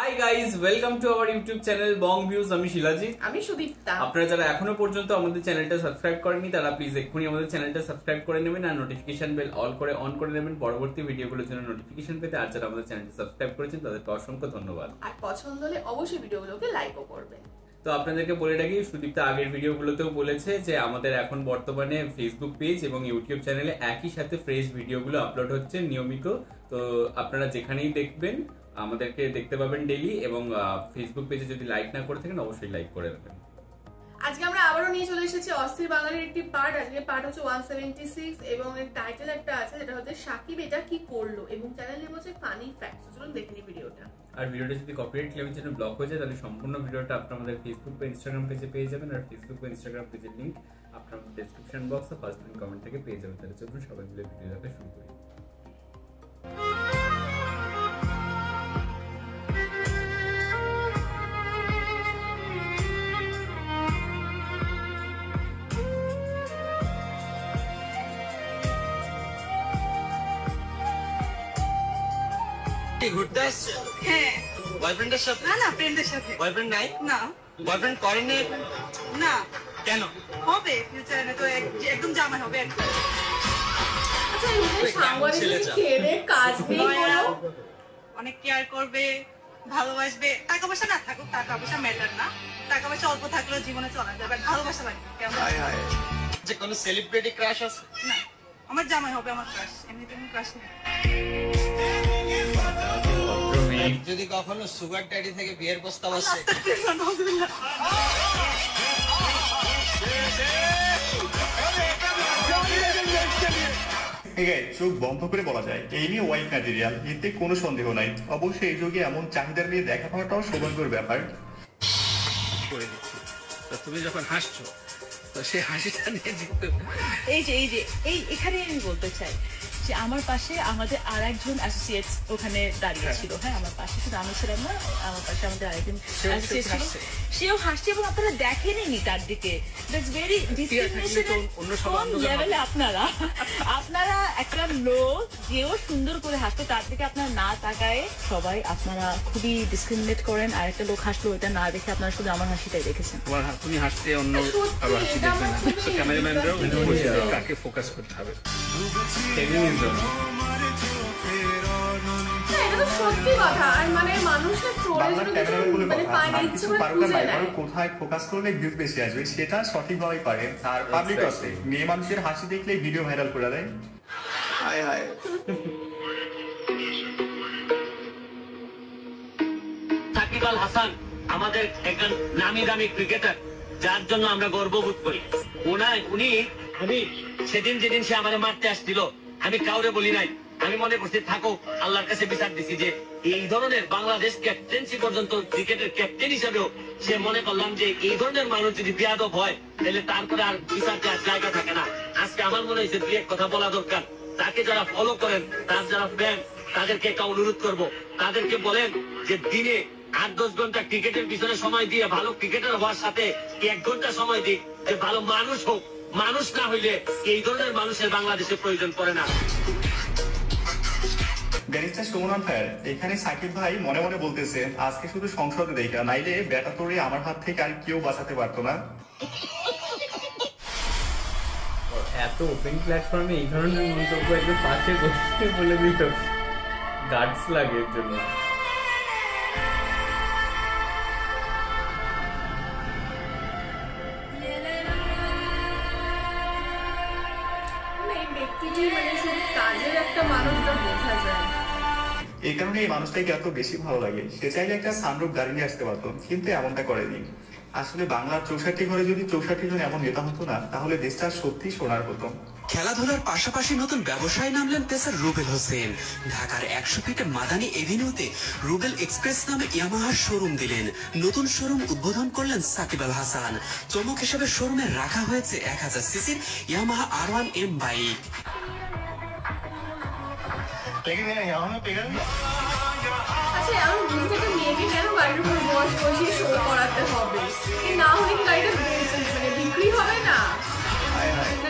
Hi guys, welcome to our YouTube channel Bong views. আমি শিলাজিৎ, আমি সুদীপ্তা। আপনারা যারা এখনো পর্যন্ত আমাদের চ্যানেলটা সাবস্ক্রাইব করেননি তারা প্লিজ এক্ষুনি আমাদের চ্যানেলটা সাবস্ক্রাইব করে নেবেন আর নোটিফিকেশন বেল অন করে নেবেন পরবর্তী ভিডিওগুলোর জন্য নোটিফিকেশন পেতে। আর যারা আমাদের চ্যানেলটা সাবস্ক্রাইব করেছেন তাদেরকে অসংখ্য ধন্যবাদ। আর পছন্দ হলে অবশ্যই ভিডিওগুলোকে লাইকও করবেন। তো আপনাদেরকে বলে রাখি, সুদীপ্তা আগের ভিডিওগুলোতেও বলেছে যে আমাদের এখন বর্তমানে ফেসবুক পেজ এবং ইউটিউব চ্যানেলে একই সাথে ফ্রেশ ভিডিওগুলো আপলোড হচ্ছে নিয়মিত। তো আপনারা যেখানেই দেখবেন আমাদেরকে দেখতে পাবেন ডেইলি, এবং ফেসবুক পেজে যদি লাইক না করে থাকেন অবশ্যই লাইক করে দেবেন। আজকে আমরা আবারও নিয়ে চলে এসেছি অস্থির বাঙালির একটি পার্ট। আজকে পার্ট হচ্ছে 176 এবং এর টাইটেল একটা আছে যেটা হচ্ছে সাকিব এটা কি করলো, এবং চ্যানেল নেম হচ্ছে ফানি ফ্যাক্টস। চলুন দেখে নিই ভিডিওটা। আর ভিডিওটা যদি কপিরাইট ক্লেমের জন্য ব্লক হয়ে যায় তাহলে সম্পূর্ণ ভিডিওটা আপনারা আমাদের ফেসবুক বা ইনস্টাগ্রাম পেজে পেয়ে যাবেন। আর ফেসবুক বা ইনস্টাগ্রাম পেজের লিংক আপনারা ডেসক্রিপশন বক্স বা ফার্স্ট কমেন্ট থেকে পেয়ে যাবেন। তাহলে চলুন সবাই মিলে ভিডিও দেখা শুরু করি। ঘুরতে আসছে? হ্যাঁ। বয়ফ্রেন্ডের সাথে? না, ফ্রেন্ডের সাথে। বয়ফ্রেন্ড নাই? না। বয়ফ্রেন্ড করেনি? না। কেন? হবে ফিউচারে, তো একদম জামাই হবে। আচ্ছা, এই সাংবাদিক খেলে কাজ নেই কোনো, অনেক কেয়ার করবে, ভালোবাসবে। টাকা পয়সা না থাকুক, টাকা পয়সা ম্যাটার না। টাকা পয়সা অল্প থাকলেও জীবনে চলা যাবে, ভালোবাসা লাগবে। কেমন? যে কোনো সেলিব্রিটি ক্রাশ আছে? না, আমার জামাই হবে আমার ক্রাশ, এমনিতে কোনো ক্রাশ নেই। যদি কখনো সুগার ড্যাডি থেকে বিয়ের প্রস্তাব আসে? চোখ বন্ধ করে বলা যায় এই নিয়ে ওয়াইফ ম্যাটেরিয়াল, এতে কোনো সন্দেহ নাই। অবশ্যই এই যুগে এমন চাহিদার মেয়ে দেখা পাওয়াটাও সৌভাগ্যের ব্যাপার। করে দিচ্ছি। তো তুমি যখন হাসছো তো সেই হাসিটা নিয়ে এই এখানে আমি বলতে চাই যে আমার পাশে আমাদের আর একজন অ্যাসোসিয়েটস ওখানে দাঁড়িয়ে ছিল। হ্যাঁ, আমার পাশে শুধু আমি ছিলাম না, আমার পাশে আমাদের আরেকজন অ্যাসোসিয়েট ছিল, সেও হাসছে এবং আপনারা দেখেননি তার দিকে। দ্যাটস ভেরি ডিসক্রিমিনেশন কোন লেভেলে আপনারা একটা লোক যেও সুন্দর করে হাসতো তার দিকে আপনারা না তাকায় সবাই আপনারা খুবই ডিসক্রিমিনেট করেন। আর একটা লোক হাসলো ওইটা না দেখে আপনারা শুধু আমার হাসিটাই দেখেছেন। তুমি হাসতে অন্য আবার হাসি দেখবে না। ক্যামেরাম্যানরাও কাকে ফোকাস করতে হবে। কোথায় ফোকাস করলে ভিউজ বেশি আসবে সেটা সঠিকভাবে পারে। আর পাবলিক আছে মেয়ে মানুষের হাসি দেখলে ভিডিও ভাইরাল করে দেয়। সাকিব আল হাসান আমাদের একজন নামি দামি ক্রিকেটার, যার জন্য আমরা গর্ববোধ করি। আমি যেদিন সে আমাদের মারতে আসছিল আমি কাউরে বলি নাই। আমি মনে করছি থাকো, আল্লাহর কাছে বিচার দিছি যে এই ধরনের বাংলাদেশ ক্যাপ্টেন্সি পর্যন্ত ক্রিকেটের ক্যাপ্টেন হিসাবেও সে মনে করলাম যে এই ধরনের মানুষ যদি বেয়াদব হয় তাহলে তারপরে আর বিচার দেওয়ার জায়গা থাকে না। আজকে আমার মনে হয়েছে দুই এক কথা বলা দরকার। তাকে যারা ফলো করেন, তার যারা ফ্যান, তাদেরকে একটা অনুরোধ করবো, তাদেরকে বলেন যে দিনে 8-10 ঘন্টা ক্রিকেটের পিছনে সময় দিয়ে ভালো ক্রিকেটার হওয়ার সাথে 1 ঘন্টা সময় দিই যে ভালো মানুষ হোক। মানুষ না হইলে এই ধরনের মানুষের বাংলাদেশে প্রয়োজন পড়ে না। এখানে সাকিব ভাই মনে মনে বলতেছে আজকে শুধু সংসদে দেখা, নাইলে ব্যাটা তোরে আমার হাত থেকে আর কেউ বাঁচাতে পারতো না। এত ওপেন প্ল্যাটফর্মে এই ধরনের মন্তব্য একদম পাশে বসে বলে দিত, গার্ডস লাগে এর জন্য। এই কারণে এই মানুষটাকে এত বেশি ভালো লাগে। সে চাইলে একটা সানরূপ গাড়ি নিয়ে আসতে পারতো, কিন্তু এমনটা করেনি। আসলে বাংলার 64 ঘরে যদি 64 জন এমন নেতা হতো না, তাহলে দেশটা সত্যি সোনার হতো। খেলাধুলার পাশাপাশি নতুন ব্যবসায় নামলেন পেসার রুবেল হোসেন। ঢাকার 100 ফিটে মাদানী এভিনিউতে রুবেল এক্সপ্রেস নামে ইয়ামাহার শোরুম দিলেন। নতুন শোরুম উদ্বোধন করলেন সাকিব আল হাসান। চমক হিসেবে শোরুমে রাখা হয়েছে 1000 সিসির ইয়ামাহা R1M বাইক। আচ্ছা, আমি বুঝতে একটা মেয়েকে কেন গাড়ির উপর বসিয়ে শো করাতে হবে? না হলে কি গাড়িটা বিক্রি হবে না?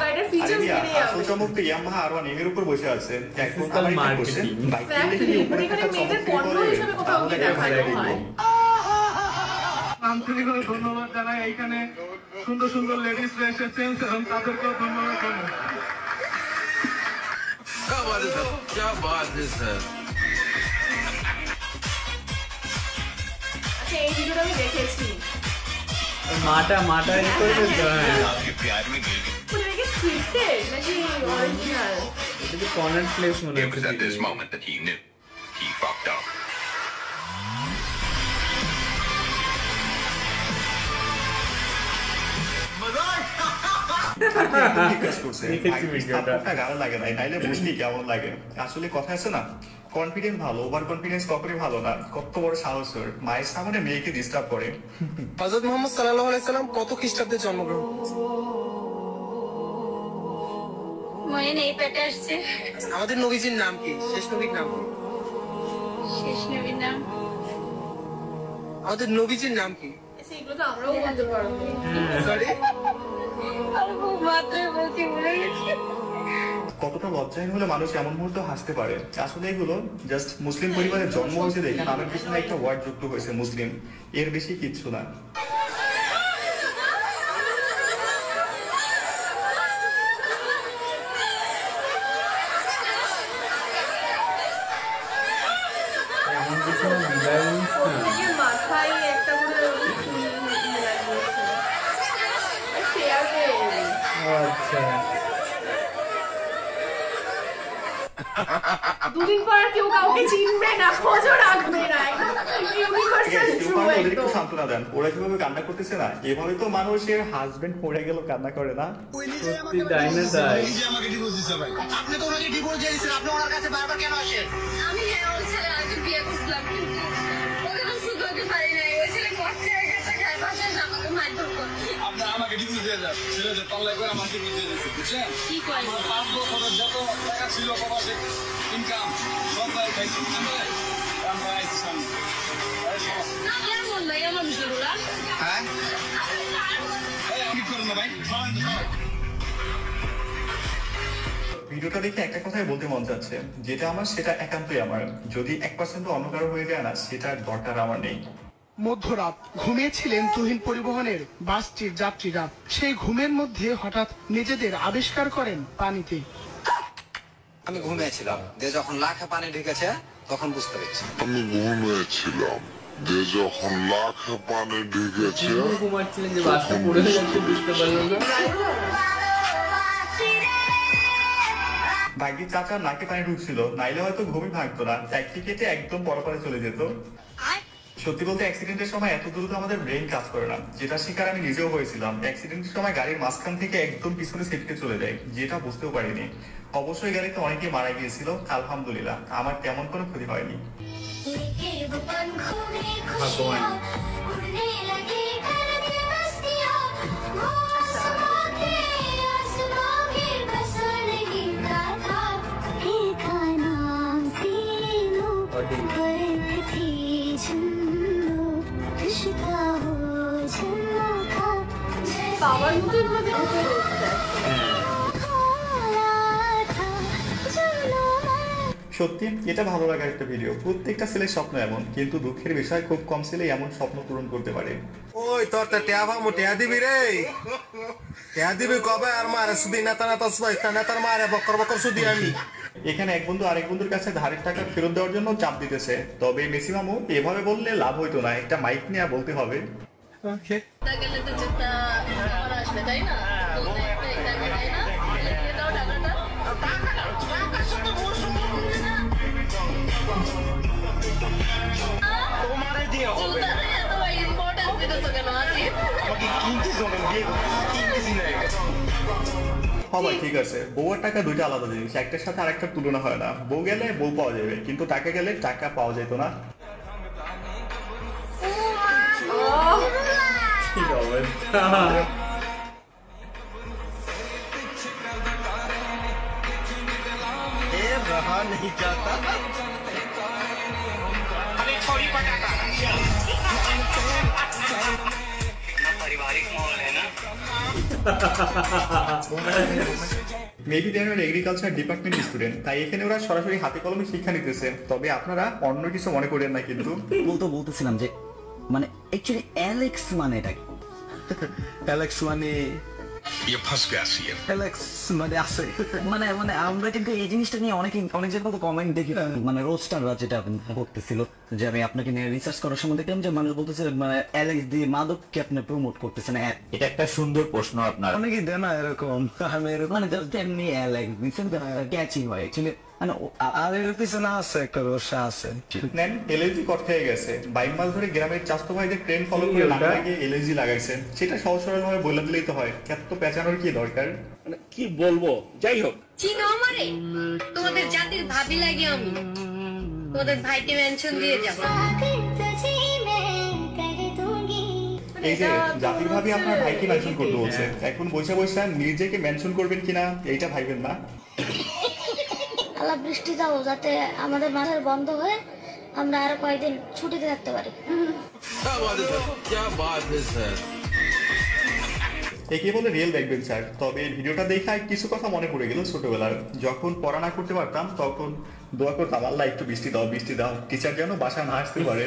গাড়িটার ফিচার্স বেড়ে যাবে। চমক তো ইয়ামাহা R1 এর উপর বসে আছে। এখন Physical আমার একটা marketing. question, বাইক কিনলে কি Exactly, উপরে এখানে থাকা মেয়েদের চমক পণ্য পরে? হিসেবে কোথাও তাহলে কি একটা দেখানো ভালো হয়? আন্তরিকভাবে ধন্যবাদ জানাই। এইখানে সুন্দর সুন্দর লেডিসরা এসেছেন এবং তাদেরকেও ধন্যবাদ জানাই। আচ্ছা, এই ভিডিওটা আমি দেখেছি। মাটা এ করে দিত। পুরো কি স্ক্রিপ্টেড নাকি অরিজিনাল? এটা কি কর্নার প্লেস মনে It was at this হচ্ছে। moment that he knew he fucked up. একদম ঠিক কাজ করছে। দেখেছি ভিডিওটা। সাপোর্টটা গায়ে লাগে নাই, নাইলে বুঝতেই কেমন লাগে। আসলে কথা আছে না, কনফিডেন্স ভালো, ওভার কনফিডেন্স কখনোই ভালো না। কত বড় সাহস ওর, মায়ের সামনে মেয়েকে ডিস্টার্ব করে। হযরত মুহাম্মদ সাল্লাল্লাহু আলাইহি সাল্লাম কত খ্রিস্টাব্দে জন্মগ্রহণ? মনে নেই, পেটে আসছে। আমাদের নবীজির নাম কি? শেষ নবীর নাম কি? শেষ নবীর নাম? আমাদের নবীজির নাম কি? আচ্ছা, এগুলো তো আমরাও বলতে পারবো। সরি, আর খুব মাত্রায় বলছি, ভুলে গেছি। কতটা লজ্জাহীন হলে মানুষ এমন মুহূর্তে হাসতে পারে। আসলে এগুলো জাস্ট মুসলিম পরিবারের জন্ম হয়েছে দেখে নামের পিছনে একটা ওয়ার্ড যুক্ত হয়েছে মুসলিম, এর বেশি কিচ্ছু না। এমন কিছু বিদায় না। প্রত্যেকের মাথায় একটা করে ফুল লাগিয়েছে। ফেয়ারওয়েল। আচ্ছা, দুদিন পর কেউ কাউকে চিনবে না, খোঁজও রাখবে না। ইউনিভার্সাল ট্রু ওদেরকে একদম। সান্ত্বনা দেন, ওরা যেভাবে কান্না করতেছে না, এভাবে তো মানুষের হাজবেন্ড মরে গেল কান্না করে না। সত্যি তাই না তাই। আপনি তো ওনাকে ডিভোর্স দিয়ে দিয়েছেন, আপনি ওনার কাছে বারবার কেন আসেন? আমি ওই ছেলে আগে বিয়ে করছিলাম, কিন্তু ওকে তো সুখ হতে পারি নাই। ওই ছেলে কষ্টে গেছে, খায় বাসায় আমাকে মারধর করে। আপনি আমাকে ডিভোর্স দিয়ে দেন, ছেলেদের পাল্লায় করে আমাকে ডিভোর্স দিয়ে দিয়েছেন, বুঝছেন? কি কয়? আমার 5 বছরের যত টাকা ছিল প্রবাসে ইনকাম সব দায় খাইছি, বুঝছেন? আমরা আইছি সামনে। না, কেমন ভাই আমার বিষয়গুলা? হ্যাঁ, কি করুন না ভাই, সবাই তো সবাই। ভিডিওটা দেখে একটা কথাই বলতে মন চাচ্ছে, যেটা আমার সেটা একান্তই আমার। যদি 1% অন্য কারো হয়ে যায় না, সেটার দরকার আমার নেই। মধ্যরাত ঘুমিয়েছিলেন তুহিন পরিবহনের বাসটির যাত্রীরা। সেই ঘুমের মধ্যে হঠাৎ নিজেদের আবিষ্কার করেন পানিতে। আমি ঘুমিয়েছিলাম, দিয়ে যখন লাখে পানি ঢুকেছে তখন বুঝতে পেরেছি। আমি ঘুমিয়েছিলাম, দিয়ে যখন লাখে পানি ঢুকেছে। ঘুমাচ্ছিলেন যে বাসটা পড়ে যাচ্ছে, বুঝতে পারলাম না। ভাগ্যিস চাচার নাকে পানি ঢুকছিল, নাইলে হয়তো ঘুমই ভাঙতো না, ট্যাক্সি কেটে একদম পরপারে চলে যেত। সত্যি বলতে অ্যাক্সিডেন্টের সময় এত দ্রুত আমাদের ব্রেন কাজ করে না, যেটা শিকার আমি নিজেও হয়েছিলাম। অ্যাক্সিডেন্টের সময় গাড়ির মাঝখান থেকে একদম পিছনে সিটকে চলে যায়, যেটা বুঝতেও পারিনি। অবশ্যই গাড়িতে অনেকেই মারা গিয়েছিল, আলহামদুলিল্লাহ আমার তেমন কোনো ক্ষতি হয়নি। ভগবান। বাবার মতো এগুলো দেখতে হচ্ছে। সত্যি এটা ভালো লাগার একটা ভিডিও। প্রত্যেকটা ছেলের স্বপ্ন এমন, কিন্তু দুঃখের বিষয় খুব কম ছেলে এমন স্বপ্ন পূরণ করতে পারে। ওই তোর তো টিয়া ভামু টিয়া দিবি রে, টিয়া দিবি কবে? আর মারে সুদি নেতা নেতার মারে বকর বকর সুদি আমি। এখানে এক বন্ধু আরেক বন্ধুর কাছে ধারের টাকা ফেরত দেওয়ার জন্য চাপ দিতেছে। তবে মেসি মামু এভাবে বললে লাভ হইতো না, একটা মাইক নিয়ে বলতে হবে। ওকে, গেলে তো যেটা আমার আসবে, তাই না? তাই না? দিয়ে দাও টাকাটা। তোমারে দিয়ে হবে। এত ইম্পর্টেন্স দিতেছো কেন আজকে? আমাকে কিনতে জমেন দিয়ে কিনতেছি না। সবাই ঠিক আছে, বউয়ের টাকা দুইটা আলাদা জিনিস, একটার সাথে আরেকটার তুলনা হয় না। বউ গেলে বউ পাওয়া যাবে, কিন্তু টাকা গেলে টাকা পাওয়া যেত না। কি অবস্থা। रहा नहीं जाता। अरे छोड़ी पटाखा। पारिवारिक माहौल है ना। Maybe they are agriculture department student, তাই এখানে ওরা সরাসরি হাতে কলমে শিক্ষা নিতেছে। তবে আপনারা অন্য কিছু মনে করেন না কিন্তু। বলতেছিলাম যে মানে অ্যাকচুয়ালি অ্যালেক্স মানে এটা কি? অ্যালেক্স মানে অ্যালেক্স মানে আছে মানে মানে আমরা কিন্তু এই জিনিসটা নিয়ে অনেক জায়গায় কমেন্ট দেখি, মানে রোস্টাররা যেটা করতেছিল যে আমি আপনাকে নিয়ে রিসার্চ করার সময় দেখলাম যে মানুষ বলতেছে মানে অ্যালেক্স দিয়ে মাদককে আপনি প্রমোট করতেছেন। এটা একটা সুন্দর প্রশ্ন আপনার। অনেকেই দেয় না এরকম, আমি এরকম মানে এমনি অ্যালেক্স দিচ্ছেন ক্যাচিং হয় অ্যাকচুয়ালি। মানে আর এর পিছনে আছে একটা রহস্য আছে। নেন এলএলজি কট হয়ে গেছে। 22 মাস ধরে গ্রামের চাষতো ভাইদের ট্রেন্ড ফলো করে নাকি এলএলজি লাগাইছে, সেটা সহজ সরল ভাবে বলে দিলেই তো হয়। এত পেঁচানোর কি দরকার? মানে কি বলবো, যাই হোক। চিনো আমারে? তোমাদের জাতির ভাবি লাগে আমি, তোমাদের ভাইকে মেনশন দিয়ে যাব। এই যে জাতির ভাবি আপনার ভাইকে মেনশন করতে বলছে, এখন বৈশা বৈশা নিজেকে মেনশন করবেন কিনা এইটা ভাইবেন না। আল্লাহ বৃষ্টি দাও যাতে আমাদের মাথার বন্ধ হয়ে আমরা আর কয়েকদিন ছুটিতে থাকতে পারি। একে বলে রিয়েল ব্যাকবেঞ্চার। তবে এই ভিডিওটা দেখে কিছু কথা মনে পড়ে গেল ছোটবেলার। যখন পড়া না করতে পারতাম তখন দোয়া করতাম, আল্লাহ একটু বৃষ্টি দাও, বৃষ্টি দাও, টিচার যেন বাসা না আসতে পারে।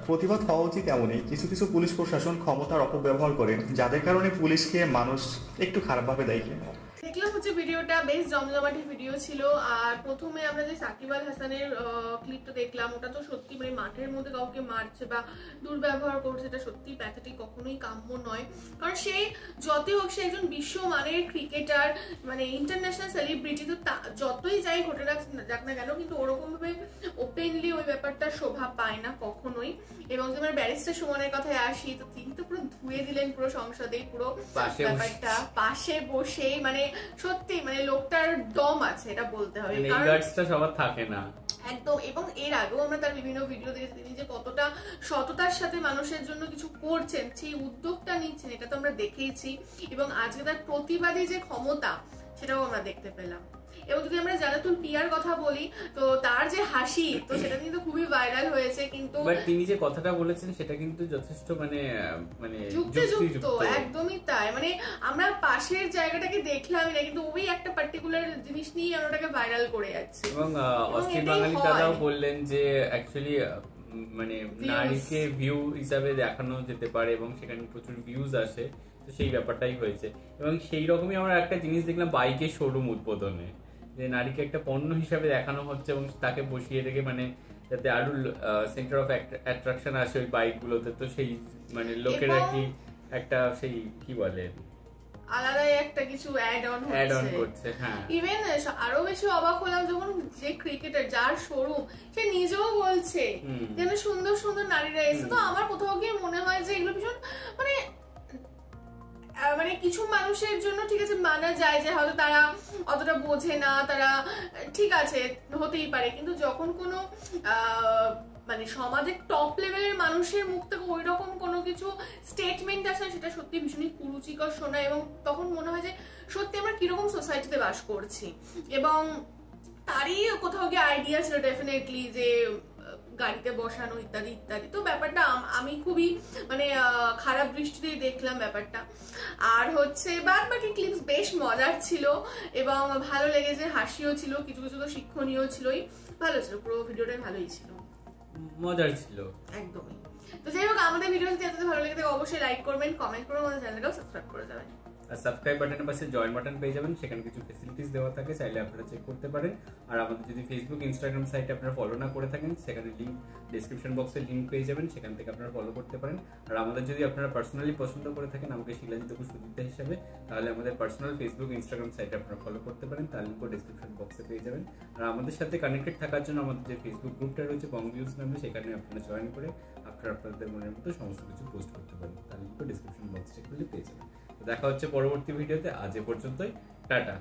প্রতিবাদ হওয়া উচিত এমনই। কিছু কিছু পুলিশ প্রশাসন ক্ষমতার অপব্যবহার করে, যাদের কারণে পুলিশকে মানুষ একটু খারাপভাবে দেখে। দেখলাম হচ্ছে ভিডিওটা বেশ জমজমাটি ভিডিও ছিল। আর প্রথমে আমরা যে সাকিব আল হাসানের ক্লিপটা দেখলাম, ওটা তো সত্যি মানে মাঠের মধ্যে কাউকে মারছে বা দুর্ব্যবহার করছে, এটা সত্যি প্যাথেটিক, কখনোই কাম্য নয়। কারণ সে যতই হোক সে একজন বিশ্বমানের ক্রিকেটার, মানে ইন্টারন্যাশনাল সেলিব্রিটি, তো যতই যাই ঘটে যাক না কেন, কিন্তু ওরকম ভাবে ওপেনলি ওই ব্যাপারটা শোভা পায় না কখনোই। এবং যে আমার ব্যারিস্টার সুমনের কথায় আসি, তো তিনি তো পুরো ধুয়ে দিলেন পুরো সংসদে, পুরো ব্যাপারটা পাশে বসে, মানে সত্যি মানে লোকটার দম আছে, এটা বলতে হবে। সবার থাকে না একদম। এবং এর আগেও আমরা তার বিভিন্ন ভিডিও দেখেছি তিনি যে কতটা সততার সাথে মানুষের জন্য কিছু করছেন, সেই উদ্যোগটা নিচ্ছেন, এটা তো আমরা দেখেইছি। এবং আজকে তার প্রতিবাদী যে ক্ষমতা, সেটাও আমরা দেখতে পেলাম। এবং যদি আমরা জানাতুল পিয়ার কথা বলি, তো তার যে হাসি, তো সেটা কিন্তু খুবই ভাইরাল হয়েছে। কিন্তু তিনি যে কথাটা বলেছেন সেটা কিন্তু যথেষ্ট মানে যুক্তিযুক্ত, একদমই তাই। মানে আমরা পাশের জায়গাটাকে দেখলামই না, কিন্তু ওই একটা পার্টিকুলার জিনিস নিয়ে আমরা ওটাকে ভাইরাল করে যাচ্ছি। এবং অস্থির বাঙালি দাদাও বললেন যে অ্যাকচুয়ালি মানে নারীকে ভিউ হিসাবে দেখানো যেতে পারে এবং সেখানে প্রচুর ভিউজ আসে, তো সেই ব্যাপারটাই হয়েছে। এবং সেই রকমই আমরা একটা জিনিস দেখলাম বাইকের শোরুম উদ্বোধনে, যে নারীকে একটা পণ্য হিসাবে দেখানো হচ্ছে এবং তাকে বসিয়ে রেখে মানে যাতে আরো সেন্টার অফ অ্যাট্রাকশন আসে ওই বাইকগুলোতে। তো সেই মানে লোকেরা কি একটা সেই কি বলে আলাদাই একটা কিছু অ্যাড অন করছে। হ্যাঁ, ইভেন আরো বেশি অবাক হলাম যখন যে ক্রিকেটার যার শোরুম, সে নিজেও বলছে যেন সুন্দর সুন্দর নারীরা এসে। তো আমার কোথাও গিয়ে মনে হয় যে এগুলো ভীষণ মানে মানে কিছু মানুষের জন্য ঠিক আছে মানা যায় যে হয়তো তারা অতটা বোঝে না, তারা ঠিক আছে হতেই পারে, কিন্তু যখন কোনো মানে সমাজের টপ লেভেলের মানুষের মুখ থেকে ওই রকম কোনো কিছু স্টেটমেন্ট আসে, সেটা সত্যি ভীষণই কুরুচিকর শোনা। এবং তখন মনে হয় যে সত্যি আমরা কিরকম সোসাইটিতে বাস করছি। এবং তারই কোথাও গিয়ে আইডিয়া ছিল ডেফিনেটলি যে গাড়িতে বসানো ইত্যাদি ইত্যাদি। তো ব্যাপারটা আমি খুবই মানে খারাপ দৃষ্টিতেই দেখলাম ব্যাপারটা। আর হচ্ছে বাদ বাকি ক্লিপস বেশ মজার ছিল এবং ভালো লেগেছে, হাসিও ছিল, কিছু কিছু তো শিক্ষণীয় ছিলই, ভালো ছিল, পুরো ভিডিওটাই ভালোই ছিল, মজার ছিল একদমই। তো যাই হোক, আমাদের ভিডিও যদি আপনাদের ভালো লেগে থাকে অবশ্যই লাইক করবেন, কমেন্ট করবেন, আমাদের চ্যানেলটাও সাবস্ক্রাইব করে যাবেন। আর সাবস্ক্রাইব বাটনের পাশে জয়েন বাটন পেয়ে যাবেন, সেখানে কিছু ফ্যাসিলিটিস দেওয়া থাকে, চাইলে আপনারা চেক করতে পারেন। আর আমাদের যদি ফেসবুক ইনস্টাগ্রাম সাইটে আপনারা ফলো না করে থাকেন, সেখানে লিঙ্ক ডেসক্রিপশন বক্সে লিঙ্ক পেয়ে যাবেন, সেখান থেকে আপনারা ফলো করতে পারেন। আর আমাদের যদি আপনারা পার্সোনালি পছন্দ করে থাকেন আমাকে শিলাজিৎ সুদীপ্তা হিসাবে, তাহলে আমাদের পার্সোনাল ফেসবুক ইনস্টাগ্রাম সাইটে আপনারা ফলো করতে পারেন, তার লিঙ্কও ডেসক্রিপশন বক্সে পেয়ে যাবেন। আর আমাদের সাথে কানেক্টেড থাকার জন্য আমাদের যে ফেসবুক গ্রুপটা রয়েছে বংভিউজ নামে, সেখানে আপনারা জয়েন করে আপনারা আপনাদের মনের মতো সমস্ত কিছু পোস্ট করতে পারেন, তার লিঙ্কও ডেসক্রিপশন বক্সে খুলে পেয়ে যাবেন। দেখা হচ্ছে পরবর্তী ভিডিওতে, আজ এ পর্যন্তই, টাটা।